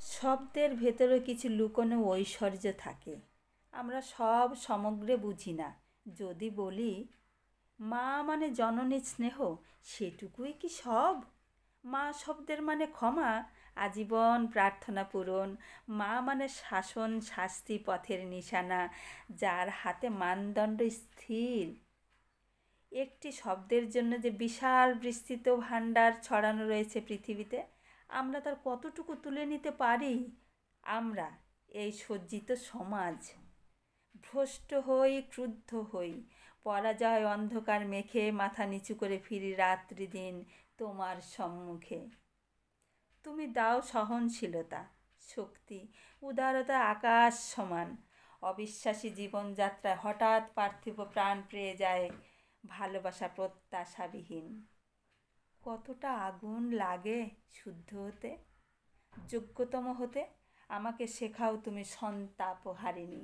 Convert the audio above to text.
শব্দের ভেতরে কিছু লুকোনো ঐশ্বর্য থাকে, আমরা সব সমগ্রে বুঝি না। যদি বলি মা মানে জননীর স্নেহ, সেটুকুই কি সব? মা শব্দের মানে ক্ষমা, আজীবন প্রার্থনা পূরণ। মা মানে শাসন, শাস্তি, পথের নিশানা, যার হাতে মানদণ্ড স্থির। একটি শব্দের জন্য যে বিশাল বিস্তৃত ভাণ্ডার ছড়ানো রয়েছে পৃথিবীতে, আমরা তার কতটুকু তুলে নিতে পারি? আমরা এই সজ্জিত সমাজ ভ্রষ্ট হই, ক্রুদ্ধ হই, পরাজয় অন্ধকার মেখে মাথা নিচু করে ফিরি রাত্রি দিন তোমার সম্মুখে। তুমি দাও সহনশীলতা, শক্তি, উদারতা আকাশ সমান। অবিশ্বাসী জীবনযাত্রায় হঠাৎ পার্থিব প্রাণ পেয়ে যায় ভালোবাসা প্রত্যাশাবিহীন। কতটা আগুন লাগে শুদ্ধ হতে, যোগ্যতম হতে। আমাকে শেখাও তুমি সন্তাপহারিণী।